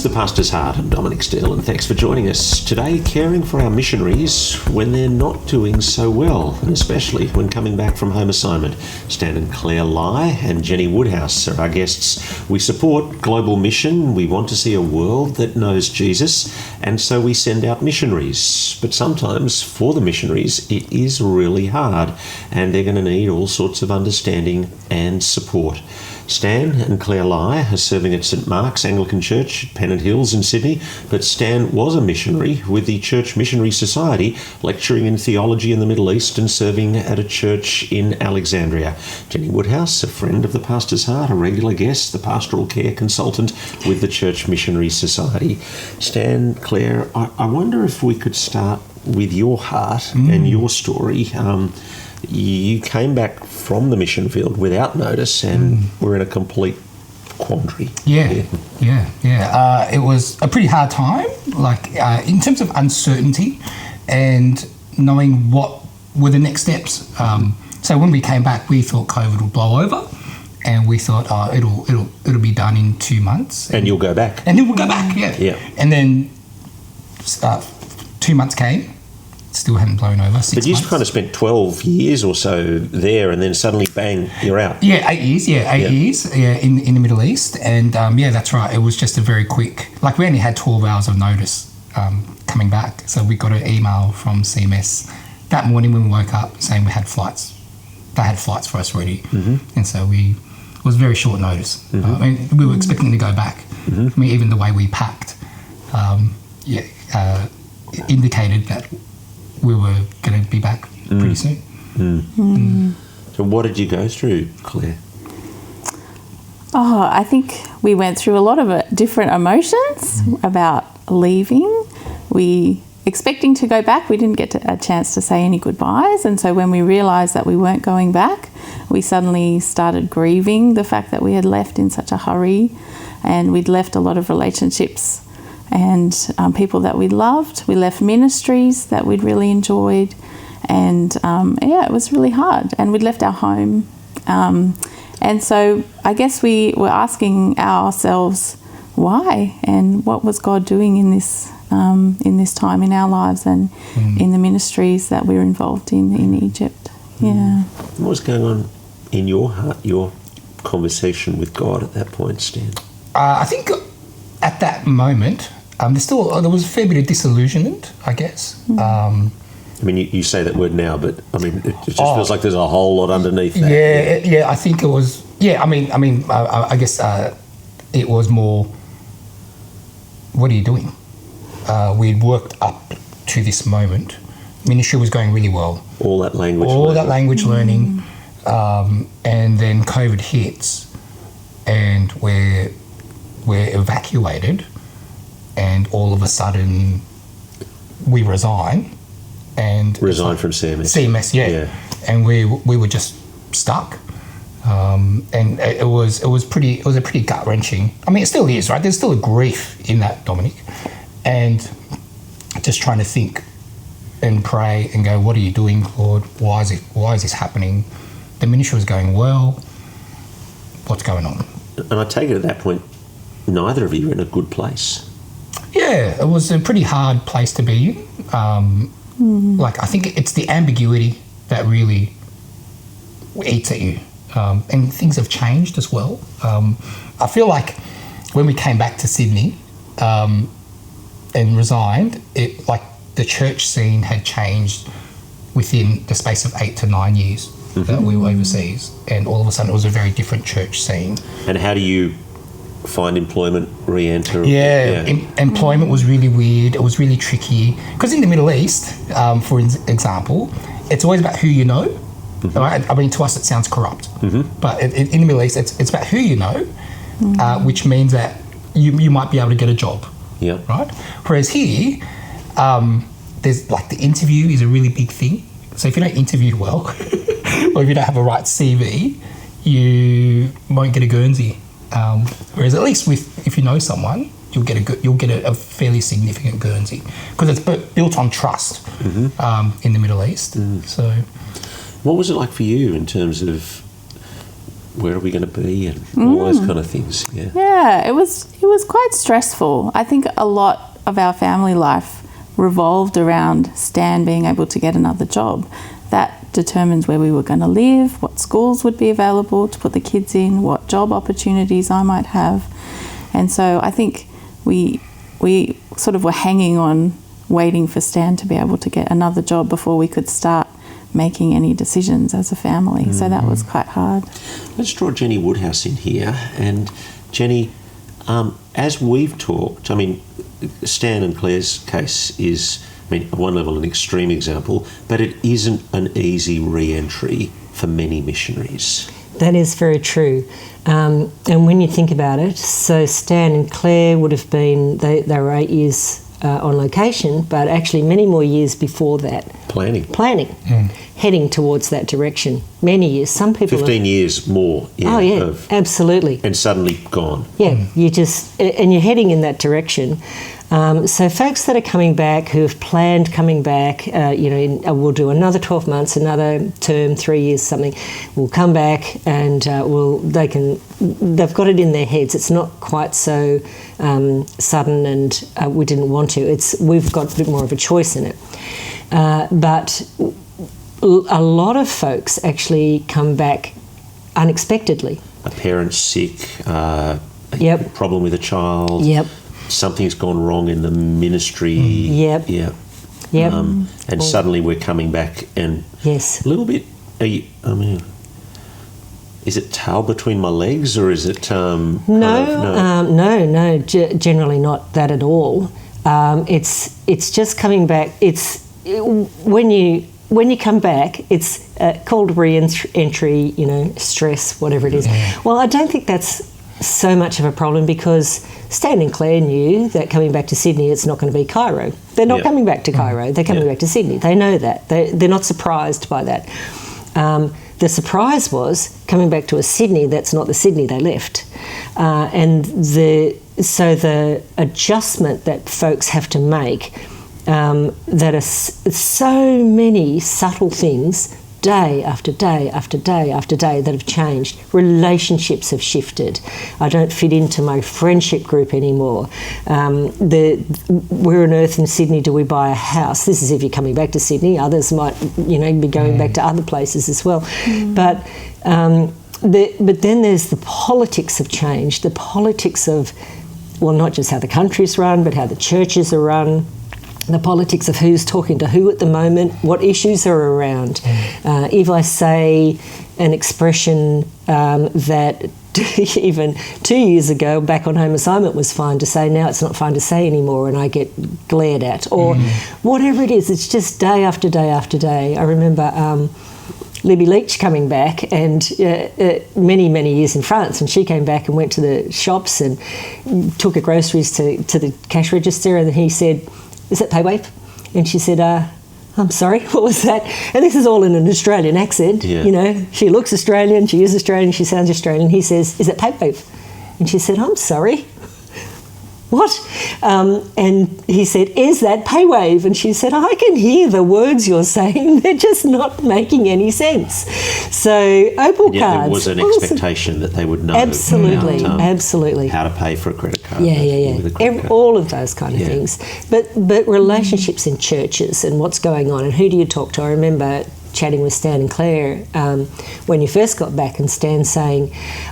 the Pastor's Heart. I'm Dominic Steele, and thanks for joining us today, caring for our missionaries when they're not doing so well, and especially when coming back from home assignment. Stan and Clare Lie and Jenni Woodhouse are our guests. We support global mission. We want to see a world that knows Jesus, and so we send out missionaries. But sometimes, for the missionaries, it is really hard, and they're going to need all sorts of understanding and support. Stan and Clare Lie are serving at St Mark's Anglican Church at Pennant Hills in Sydney, but Stan was a missionary with the Church Missionary Society, lecturing in theology in the Middle East and serving at a church in Alexandria. Jenni Woodhouse, a friend of the Pastor's Heart, a regular guest, the pastoral care consultant with the Church Missionary Society. Stan, Clare, I wonder if we could start with your heart and your story. You came back from the mission field without notice and were in a complete quandary. Yeah. It was a pretty hard time, in terms of uncertainty and knowing what were the next steps. So when we came back, we thought COVID would blow over, and we thought, it'll be done in 2 months. And you'll go back. And then we'll go back, yeah. And then 2 months came. Still hadn't blown over. 6 months. But you kind of spent 12 years or so there, and then suddenly, bang, you're out. Yeah, 8 years. Yeah, 8 years. Yeah, in the Middle East, and that's right. It was just a very quick. We only had 12 hours of notice coming back, so we got an email from CMS that morning when we woke up saying we had flights. They had flights for us ready, and so it was very short notice. We were expecting to go back. Even the way we packed, indicated that we were going to be back pretty soon. So what did you go through, Clare? I think we went through a lot of different emotions about leaving. We expecting to go back, we didn't get a chance to say any goodbyes, and so when we realised that we weren't going back, we suddenly started grieving the fact that we had left in such a hurry, and we'd left a lot of relationships and people that we loved. We left ministries that we'd really enjoyed, and it was really hard, and we'd left our home, and so I guess we were asking ourselves why, and what was God doing in this time in our lives and in the ministries that we were involved in Egypt. What was going on in your heart, your conversation with God at that point, Stan? I think at that moment, there was a fair bit of disillusionment, I guess. You say that word now, but it just feels like there's a whole lot underneath that. Yeah. I think it was. I guess it was more. What are you doing? We'd worked up to this moment. Ministry was going really well. All that language learning, and then COVID hits, and we're evacuated. And all of a sudden, we resign from CMS. CMS, yeah. And we were just stuck, and it was a pretty gut wrenching. It still is, right? There's still a grief in that, Dominic, and just trying to think and pray and go, what are you doing, Lord? Why is this happening? The ministry was going well. What's going on? And I take it at that point, neither of you are in a good place. Yeah, it was a pretty hard place to be in. I think it's the ambiguity that really eats at you. And things have changed as well. I feel like when we came back to Sydney and resigned, the church scene had changed within the space of 8 to 9 years that we were overseas. And all of a sudden it was a very different church scene. And how do you find employment, re-enter? Employment was really weird. It was really tricky because in the Middle East, for example, it's always about who you know. Right? To us it sounds corrupt, but in the Middle East it's about who you know, which means that you might be able to get a job. Right. Whereas here, there's the interview is a really big thing. So if you don't interview well, or if you don't have a right CV, you won't get a Guernsey. Whereas at least if you know someone, you'll get a fairly significant Guernsey because it's built on trust in the Middle East. So, what was it like for you in terms of where are we going to be, and all those kind of things. Yeah. Yeah, it was quite stressful. I think a lot of our family life revolved around Stan being able to get another job. That determines where we were going to live, what schools would be available to put the kids in, what job opportunities I might have. And so I think we sort of were hanging on, waiting for Stan to be able to get another job before we could start making any decisions as a family. So that was quite hard. Let's draw Jenni Woodhouse in here. And Jenni, as we've talked, I mean, Stan and Clare's case is, I mean, at one level an extreme example, but it isn't an easy re-entry for many missionaries. That is very true. And when you think about it, so Stan and Clare would have been, they were 8 years on location, but actually many more years before that. Planning. Heading towards that direction. Many years. Some people 15 years more. Yeah, oh, yeah, absolutely. And suddenly gone. Yeah, and you're heading in that direction. So folks that are coming back, who have planned coming back, we'll do another 12 months, another term, 3 years, something, will come back and they've got it in their heads. It's not quite so sudden and we didn't want to. We've got a bit more of a choice in it. But a lot of folks actually come back unexpectedly. A parent's sick, a Yep. problem with a child. Yep. Something's gone wrong in the ministry. Yep. Yep. And suddenly we're coming back and yes. a little bit, is it tail between my legs or is it No, generally not that at all. It's just coming back. When you come back, it's called re-entry, stress, whatever it is. Yeah. Well, I don't think that's so much of a problem because Stan and Clare knew that coming back to Sydney, it's not going to be Cairo. They're not coming back to Cairo. They're coming back to Sydney. They know that. They're not surprised by that. The surprise was coming back to a Sydney that's not the Sydney they left. And so the adjustment that folks have to make, that are so many subtle things day after day after day after day that have changed. Relationships have shifted. I don't fit into my friendship group anymore. Where on earth in Sydney do we buy a house? This is if you're coming back to Sydney. Others might, be going back to other places as well. But then there's the politics have changed. The politics of, well, not just how the country's run, but how the churches are run. The politics of who's talking to who at the moment, what issues are around. If I say an expression that even 2 years ago back on home assignment was fine to say, now it's not fine to say anymore and I get glared at. Or whatever it is, it's just day after day after day. I remember Libby Leach coming back and many, many years in France, and she came back and went to the shops and took her groceries to the cash register, and he said, "Is that PayWave?" And she said, "I'm sorry, what was that?" And this is all in an Australian accent. Yeah. She looks Australian, she is Australian, she sounds Australian. He says, "Is it PayWave?" And she said, "I'm sorry, what?" And he said, "Is that PayWave?" And she said, "I can hear the words you're saying. They're just not making any sense." So Opal cards. There was an expectation that they would know. Absolutely, about, absolutely. how to pay for a credit card. Yeah. With a credit card. All of those kind of things. But relationships in churches and what's going on and who do you talk to? I remember chatting with Stan and Clare when you first got back, and Stan saying,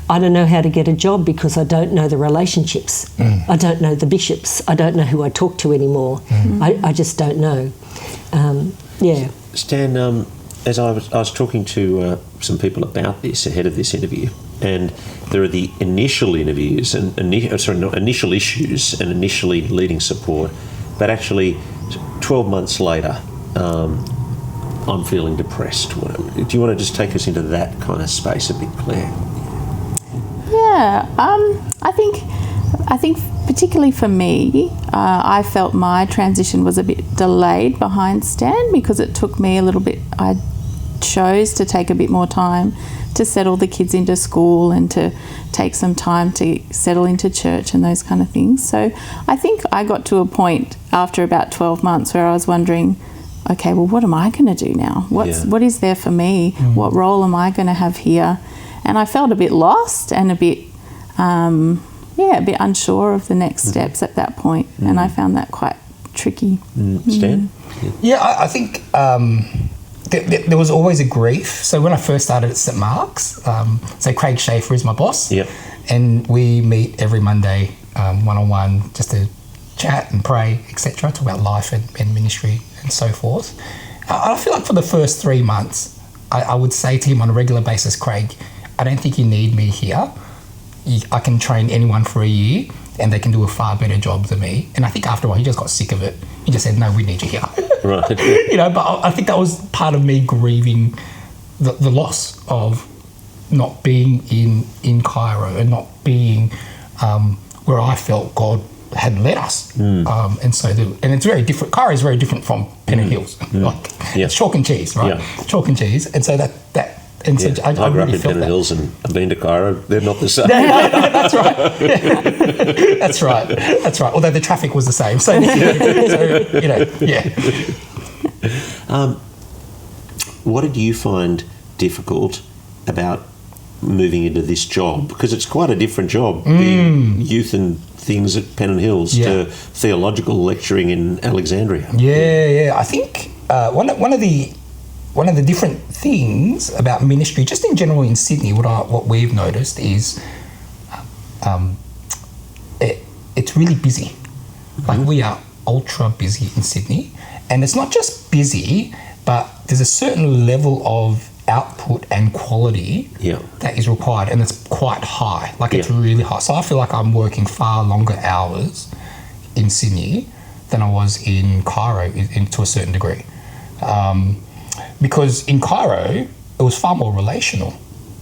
"I don't know how to get a job because I don't know the relationships. I don't know the bishops. I don't know who I talk to anymore. I just don't know." Stan, as I was talking to some people about this ahead of this interview, and there are the initial interviews and initial issues and initially leading support, but actually 12 months later, I'm feeling depressed. Do you want to just take us into that kind of space a bit, Clare? Yeah, I think particularly for me, I felt my transition was a bit delayed behind Stan because it took me a little bit. I chose to take a bit more time to settle the kids into school and to take some time to settle into church and those kind of things. So I think I got to a point after about 12 months where I was wondering, okay, well, what am I going to do now? What is there for me? What role am I going to have here? And I felt a bit lost and a bit unsure of the next steps at that point. And I found that quite tricky. Stan? Yeah, I think there was always a grief. So when I first started at St Mark's, so Craig Schaefer is my boss. Yep. And we meet every Monday one-on-one just to chat and pray, etc., talk about life and ministry and so forth. I feel like for the first 3 months, I would say to him on a regular basis, Craig, I don't think you need me here. I can train anyone for a year and they can do a far better job than me. And I think after a while, he just got sick of it. He just said, no, we need you here. Right. But I think that was part of me grieving the loss of not being in Cairo and not being where I felt God had led us. And so, and it's very different. Cairo is very different from Pennant Hills. It's chalk and cheese, right? Yeah. Chalk and cheese. And so and so I grew really up in felt Pennant Hills and I've been to Cairo. They're not the same. That's right. That's right. That's right. Although the traffic was the same. So What did you find difficult about moving into this job? Because it's quite a different job, being youth and things at Pennant Hills to theological lecturing in Alexandria. Yeah. I think one of the different things about ministry, just in general in Sydney, what we've noticed is it's really busy. Like we are ultra busy in Sydney, and it's not just busy, but there's a certain level of output and quality that is required, and it's quite high. Like it's really high. So I feel like I'm working far longer hours in Sydney than I was in Cairo to a certain degree. Because in Cairo, it was far more relational.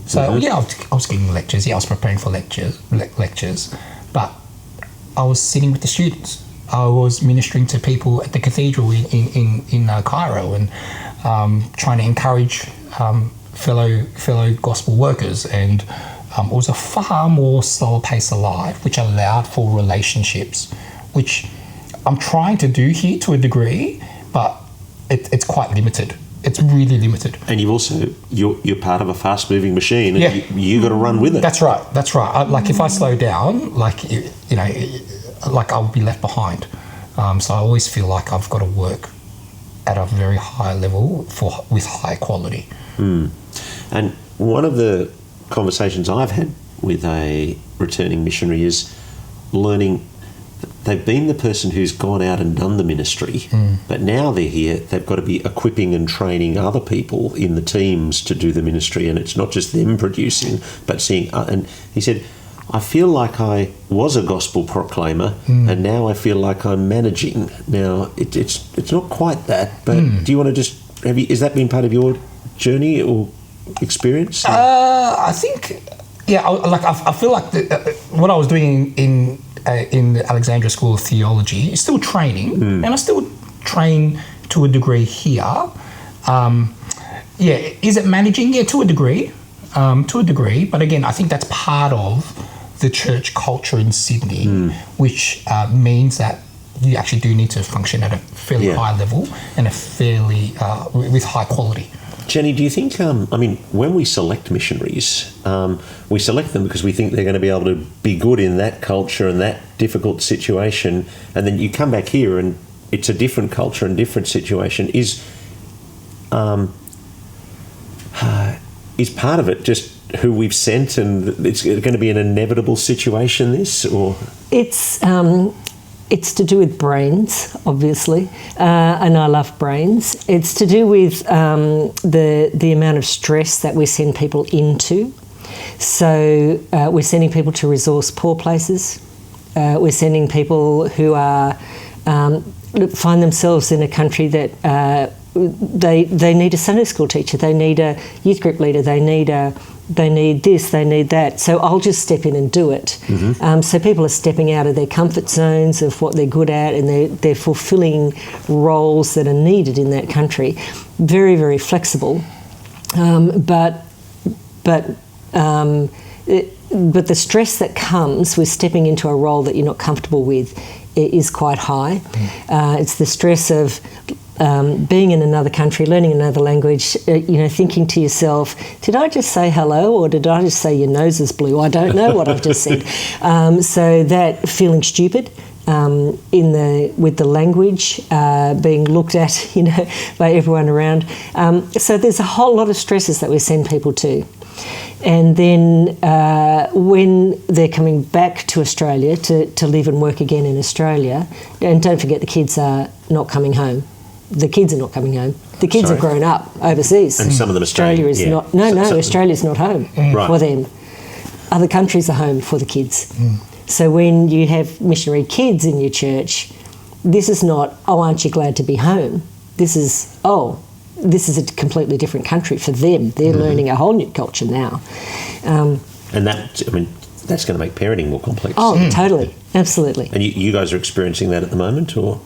So I was giving lectures. I was preparing for lectures, but I was sitting with the students. I was ministering to people at the cathedral in Cairo and trying to encourage fellow gospel workers. And it was a far more slower pace of life, which allowed for relationships, which I'm trying to do here to a degree, but it's quite limited. It's really limited. And you're part of a fast-moving machine, and you got to run with it. That's right. Like if I slow down, like I'll be left behind. So I always feel like I've got to work at a very high level with high quality. And one of the conversations I've had with a returning missionary is learning. They've been the person who's gone out and done the ministry, but now they're here, they've got to be equipping and training other people in the teams to do the ministry, and it's not just them producing, but seeing... and he said, I feel like I was a gospel proclaimer, and now I feel like I'm managing. Now, it's not quite that, but do you want to just... Has that been part of your journey or experience? I think... I feel like what I was doing in the Alexandria School of Theology is still training, and I still train to a degree here. Is it managing? Yeah, to a degree. But again, I think that's part of the church culture in Sydney, which means that you actually do need to function at a fairly high level and a fairly with high quality. Jenni, do you think, when we select missionaries, we select them because we think they're going to be able to be good in that culture and that difficult situation, and then you come back here and it's a different culture and different situation. Is part of it just who we've sent, and it's going to be an inevitable situation, this? Or It's to do with brains, obviously, and I love brains. It's to do with the amount of stress that we send people into. So we're sending people to resource poor places. We're sending people who are find themselves in a country that they need a Sunday school teacher, they need a youth group leader, they need this, they need that. So I'll just step in and do it. So people are stepping out of their comfort zones of what they're good at, and they're fulfilling roles that are needed in that country. Very, very flexible. But the stress that comes with stepping into a role that you're not comfortable with is quite high. It's the stress of being in another country, learning another language, thinking to yourself, did I just say hello or did I just say your nose is blue? I don't know what I've just said. So that feeling stupid with the language, being looked at, by everyone around. So there's a whole lot of stresses that we send people to. And then when they're coming back to Australia to live and work again in Australia, and don't forget the kids are not coming home. The kids are not coming home. The kids have grown up overseas. And some of them are Australia is not. No, Australia's not home for them. Other countries are home for the kids. So when you have missionary kids in your church, this is not, oh, aren't you glad to be home? This is, this is a completely different country for them. They're learning a whole new culture now. And that's going to make parenting more complex. Oh, totally. Absolutely. And you guys are experiencing that at the moment, or?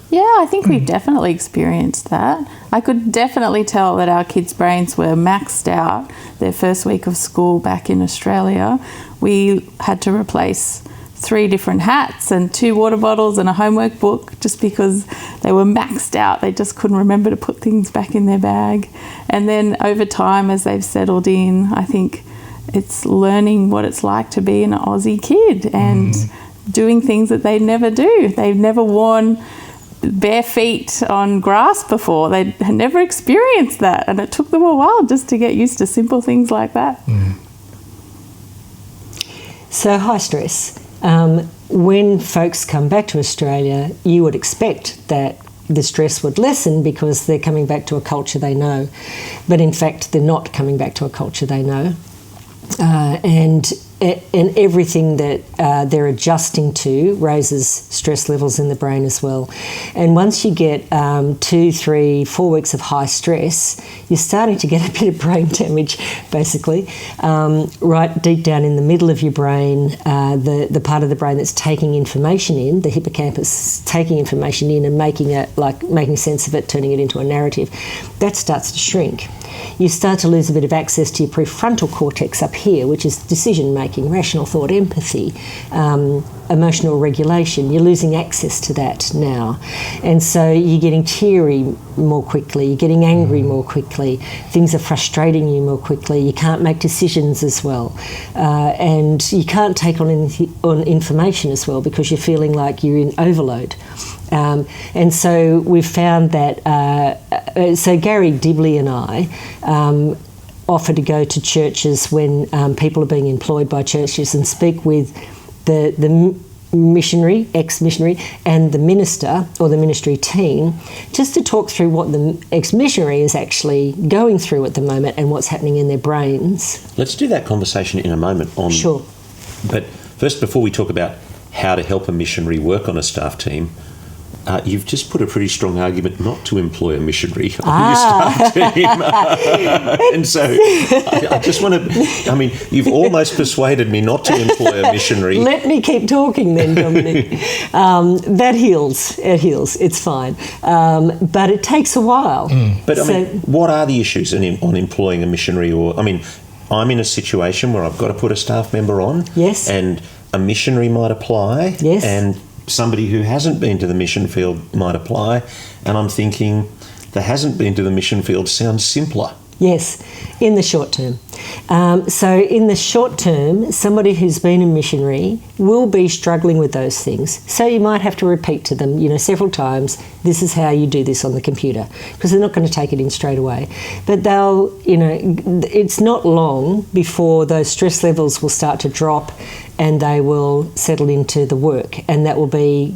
Yeah, I think we've definitely experienced that. I could definitely tell that our kids' brains were maxed out their first week of school back in Australia. We had to replace 3 different hats and 2 water bottles and a homework book just because they were maxed out. They just couldn't remember to put things back in their bag. And then over time, as they've settled in, I think it's learning what it's like to be an Aussie kid and doing things that they never do. They've never worn bare feet on grass before. They had never experienced that, and it took them a while just to get used to simple things like that. So high stress. When folks come back to Australia, you would expect that the stress would lessen because they're coming back to a culture they know. But in fact, they're not coming back to a culture they know. And everything that they're adjusting to raises stress levels in the brain as well. And once you get 2, 3, 4 weeks of high stress, you're starting to get a bit of brain damage, basically, right deep down in the middle of your brain, the part of the brain that's taking information in, the hippocampus, taking information in and making sense of it, turning it into a narrative, that starts to shrink. You start to lose a bit of access to your prefrontal cortex up here, which is decision-making, rational thought, empathy, emotional regulation. You're losing access to that now. And so you're getting teary more quickly, you're getting angry more quickly, things are frustrating you more quickly, you can't make decisions as well, and you can't take on information as well because you're feeling like you're in overload. And so we've found that, so Gary Dibley and I offer to go to churches when people are being employed by churches and speak with the missionary, ex-missionary, and the minister or the ministry team, just to talk through what the ex-missionary is actually going through at the moment and what's happening in their brains. Let's do that conversation in a moment. Sure. But first, before we talk about how to help a missionary work on a staff team, you've just put a pretty strong argument not to employ a missionary on your staff team. And so I just want to, you've almost persuaded me not to employ a missionary. Let me keep talking then, Dominic. That heals. It heals. It's fine. But it takes a while. But what are the issues on employing a missionary? I'm in a situation where I've got to put a staff member on. Yes. And a missionary might apply. Yes. And somebody who hasn't been to the mission field might apply, and I'm thinking the hasn't been to the mission field sounds simpler. Yes, in the short term. So in the short term, somebody who's been a missionary will be struggling with those things. So you might have to repeat to them, several times, this is how you do this on the computer, because they're not going to take it in straight away. But they'll, it's not long before those stress levels will start to drop and they will settle into the work, and that will be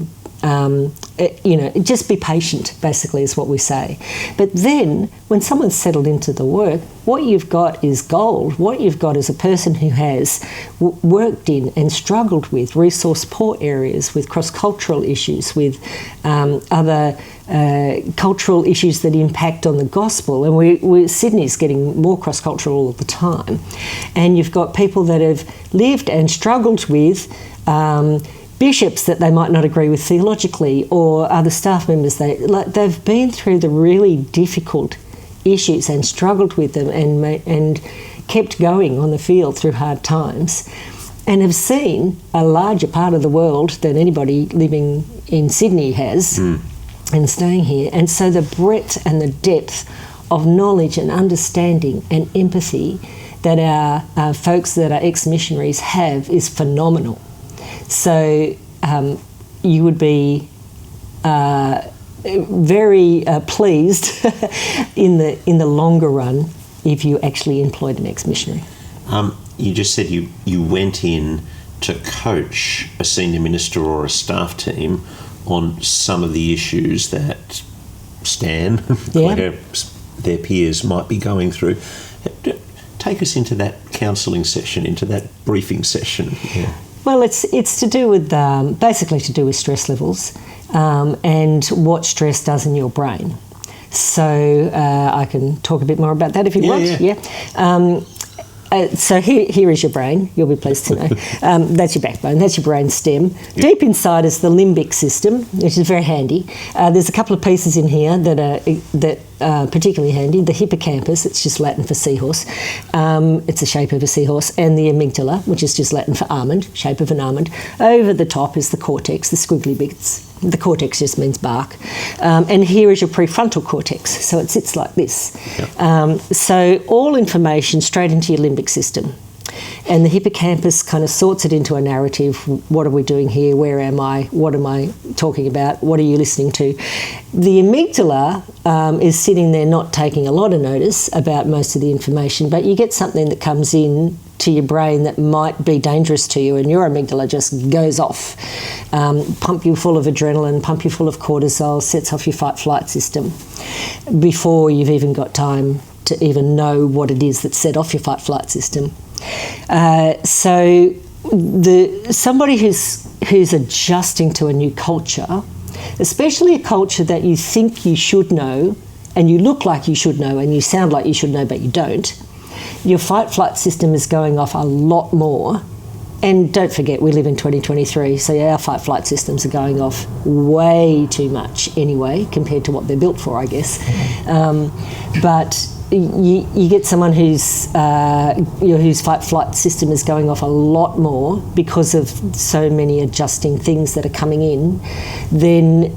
just be patient, basically, is what we say. But then, when someone's settled into the work, what you've got is gold. What you've got is a person who has worked in and struggled with resource poor areas, with cross-cultural issues, with other cultural issues that impact on the gospel. And Sydney's getting more cross-cultural all the time. And you've got people that have lived and struggled with bishops that they might not agree with theologically, or other staff members. They've been through the really difficult issues and struggled with them and kept going on the field through hard times, and have seen a larger part of the world than anybody living in Sydney has. and staying here. And so the breadth and the depth of knowledge and understanding and empathy that our folks that are ex-missionaries have is phenomenal. So you would be very pleased in the longer run if you actually employed an ex-missionary. You just said you went in to coach a senior minister or a staff team on some of the issues that Stan, Claire, their peers might be going through. Take us into that counselling session, into that briefing session. Yeah. Well, it's to do with basically to do with stress levels and what stress does in your brain. So I can talk a bit more about that if you want. Yeah. So here is your brain. You'll be pleased to know. That's your backbone. That's your brain stem. Yep. Deep inside is the limbic system, which is very handy. There's a couple of pieces in here that are particularly handy. The hippocampus, it's just Latin for seahorse. It's the shape of a seahorse. And the amygdala, which is just Latin for almond, shape of an almond. Over the top is the cortex, the squiggly bits. The cortex just means bark. And here is your prefrontal cortex. So it sits like this. Yep. So all information straight into your limbic system. And the hippocampus kind of sorts it into a narrative. What are we doing here? Where am I? What am I talking about? What are you listening to? The amygdala is sitting there not taking a lot of notice about most of the information, but you get something that comes in to your brain that might be dangerous to you, and your amygdala just goes off. Pump you full of adrenaline, pump you full of cortisol, sets off your fight-flight system before you've even got time to even know what it is that set off your fight-flight system. So somebody who's adjusting to a new culture, especially a culture that you think you should know, and you look like you should know, and you sound like you should know, but you don't, your fight-flight system is going off a lot more. And don't forget, we live in 2023, so our fight-flight systems are going off way too much anyway, compared to what they're built for, I guess. But you get someone whose fight-flight system is going off a lot more because of so many adjusting things that are coming in, then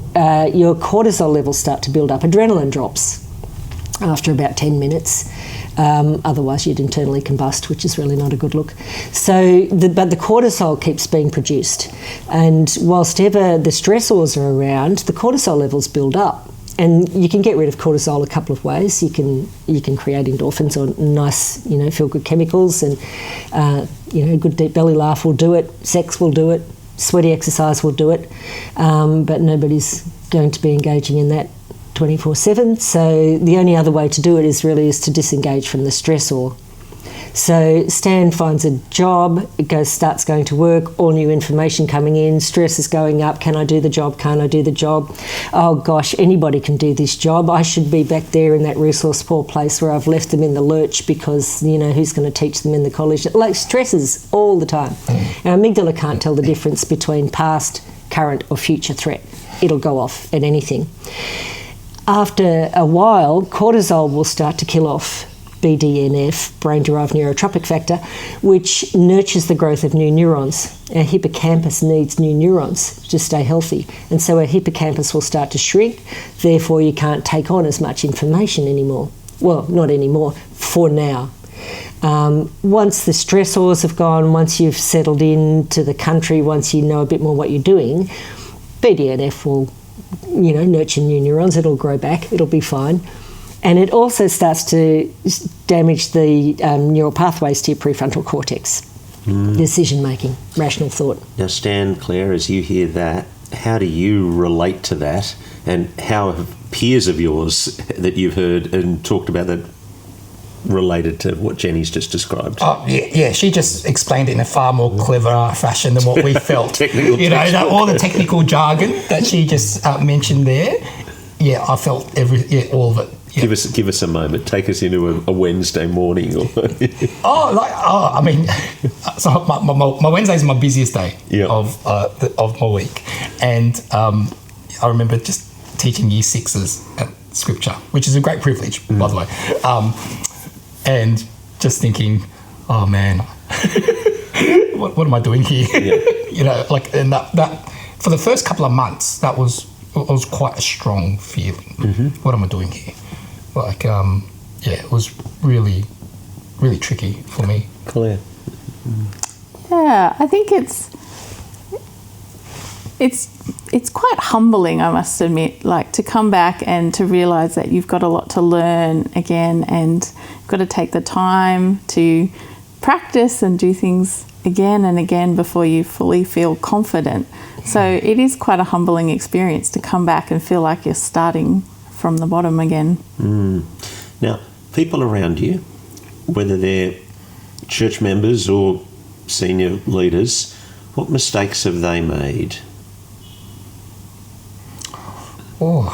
your cortisol levels start to build up. Adrenaline drops after about 10 minutes. Otherwise you'd internally combust, which is really not a good look. So, but the cortisol keeps being produced, and whilst ever the stressors are around, the cortisol levels build up. And you can get rid of cortisol a couple of ways. You can create endorphins or nice, feel-good chemicals, and a good deep belly laugh will do it. Sex will do it. Sweaty exercise will do it. But nobody's going to be engaging in that 24/7. So the only other way to do it is to disengage from the stressor. So Stan finds a job, starts going to work, all new information coming in, stress is going up. Can I do the job? Can't I do the job? Oh gosh, anybody can do this job. I should be back there in that resource poor place where I've left them in the lurch because, who's going to teach them in the college? Like stresses all the time. Our amygdala can't tell the difference between past, current or future threat. It'll go off at anything. After a while, cortisol will start to kill off BDNF, brain-derived neurotropic factor, which nurtures the growth of new neurons. Our hippocampus needs new neurons to stay healthy, and so our hippocampus will start to shrink. Therefore, you can't take on as much information anymore. Well, not anymore, for now. Once the stressors have gone, once you've settled into the country, once you know a bit more what you're doing, BDNF will nurture new neurons. It'll grow back. It'll be fine. And it also starts to damage the neural pathways to your prefrontal cortex. Decision-making, rational thought. Now, Stan, Claire, as you hear that, how do you relate to that? And how have peers of yours that you've heard and talked about that related to what Jenni's just described? Oh, yeah, she just explained it in a far more clever fashion than what we felt. All the technical jargon that she just mentioned there. Yeah, I felt all of it. Yeah. Give us a moment. Take us into a Wednesday morning. So my Wednesday is my busiest day of my week, and I remember just teaching year sixes at scripture, which is a great privilege, by the way. And just thinking, oh man, what am I doing here? Yeah. And that for the first couple of months, that was it was quite a strong feeling. What am I doing here? Like, it was really, really tricky for me. Claire? Yeah, I think it's quite humbling, I must admit, like to come back and to realise that you've got a lot to learn again, and you've got to take the time to practice and do things again and again before you fully feel confident. So it is quite a humbling experience to come back and feel like you're starting from the bottom again. Now, people around you, whether they're church members or senior leaders, what mistakes have they made? Oh,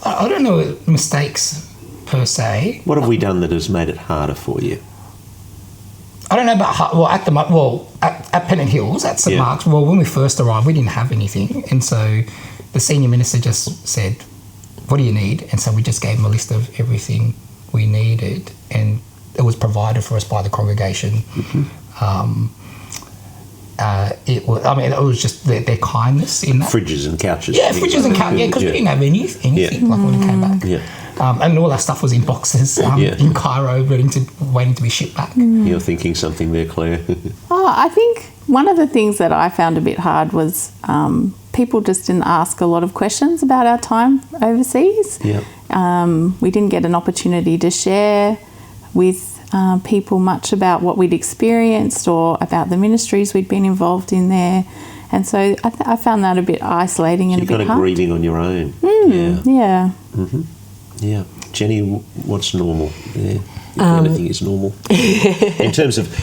I don't know mistakes per se. What have we done that has made it harder for you? I don't know about at Pennant Hills, at St Mark's. Well, when we first arrived, we didn't have anything, and so the senior minister just said, "What do you need?" And so we just gave him a list of everything we needed, and it was provided for us by the congregation. It was just their kindness in that. Fridges and couches. Yeah, fridges and couches. Yeah, because we didn't have anything like when we came back. Yeah. And all our stuff was in boxes in Cairo, waiting to be shipped back. You're thinking something there, Claire. I think one of the things that I found a bit hard was people just didn't ask a lot of questions about our time overseas. Yeah. We didn't get an opportunity to share with people much about what we'd experienced or about the ministries we'd been involved in there. And so I found that a bit isolating and a bit hard. You're kind of grieving on your own. Yeah. Yeah. Jenny, what's normal? Yeah. If anything is normal. In terms of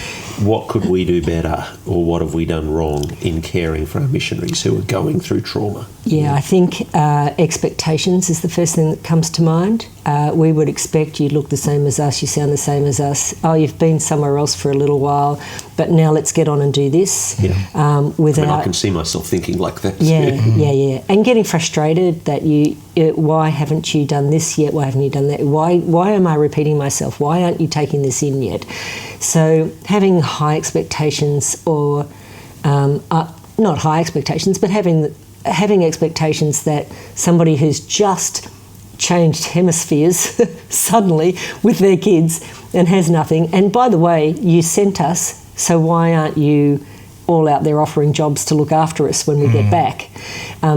what could we do better, or what have we done wrong in caring for our missionaries who are going through trauma? Yeah, I think expectations is the first thing that comes to mind. We would expect you look the same as us, you sound the same as us. Oh, you've been somewhere else for a little while, but now let's get on and do this. Yeah. Without, I can see myself thinking like that. Yeah. And getting frustrated that why haven't you done this yet? Why haven't you done that? Why am I repeating myself? Why aren't you taking this in yet? So having high expectations, or not high expectations, but having expectations that somebody who's just changed hemispheres suddenly with their kids and has nothing, and by the way, you sent us, so why aren't you all out there offering jobs to look after us when we get back?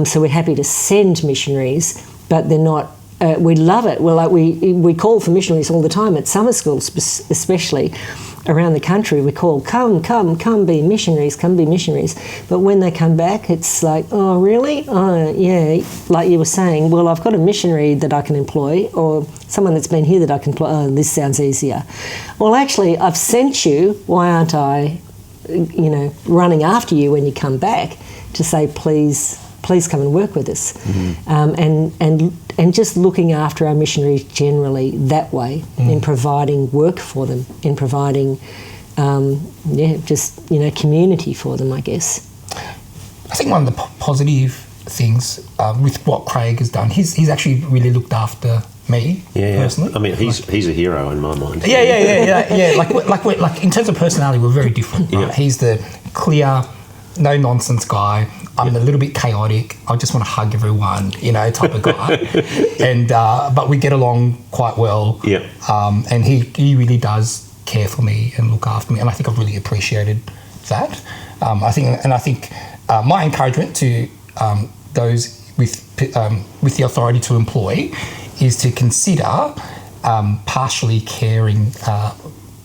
So we're happy to send missionaries, but they're not. We love it. We call for missionaries all the time at summer schools, especially around the country. We call, come be missionaries, come be missionaries. But when they come back, it's like, oh, really? Oh, yeah. Like you were saying, well, I've got a missionary that I can employ, or someone that's been here that I can employ. Oh, this sounds easier. Well, actually, I've sent you. Why aren't I, running after you when you come back to say, please come and work with us? And just looking after our missionaries generally that way, in providing work for them, in providing community for them, I guess. I think one of the positive things with what Craig has done, he's actually really looked after me personally. I mean, he's a hero in my mind. Yeah. Like in terms of personality, we're very different. Right? He's the clear, no nonsense guy. I'm a little bit chaotic. I just want to hug everyone, type of guy. And but we get along quite well. Yeah. And he really does care for me and look after me, and I think I've really appreciated that. I think my encouragement to those with the authority to employ is to consider partially caring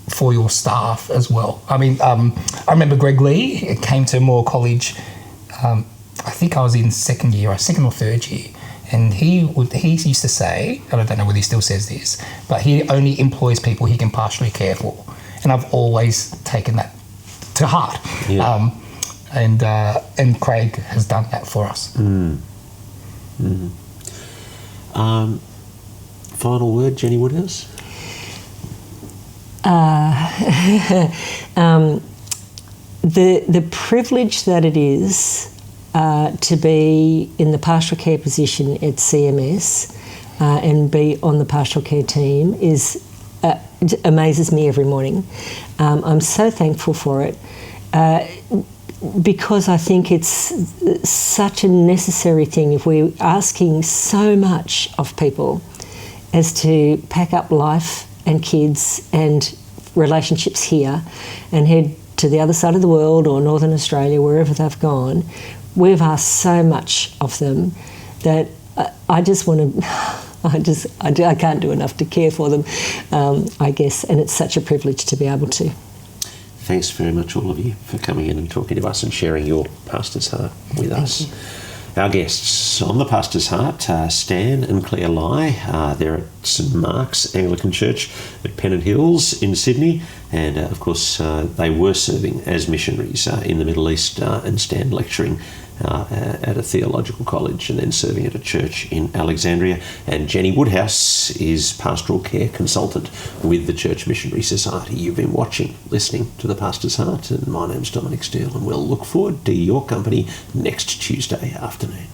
for your staff as well. I mean, I remember Greg Lee came to Moore College. I think I was in second or third year, and he used to say, and I don't know whether he still says this, but he only employs people he can partially care for, and I've always taken that to heart. Yeah. And Craig has done that for us. Final word, Jenni Woodhouse? The privilege that it is to be in the pastoral care position at CMS and be on the pastoral care team amazes me every morning. I'm so thankful for it. because I think it's such a necessary thing if we're asking so much of people as to pack up life and kids and relationships here and head to the other side of the world or Northern Australia, wherever they've gone. We've asked so much of them that I just want to, I can't do enough to care for them, I guess, and it's such a privilege to be able to. Thanks very much, all of you, for coming in and talking to us and sharing your pastor's heart with us. Our guests on the Pastor's Heart are Stan and Clare Lie. They're at St Mark's Anglican Church at Pennant Hills in Sydney, and of course they were serving as missionaries in the Middle East, and Stan lecturing at a theological college and then serving at a church in Alexandria. And Jenni Woodhouse is pastoral care consultant with the Church Missionary Society. You've been listening to the Pastor's Heart, and my name's Dominic Steele, and we'll look forward to your company next Tuesday afternoon.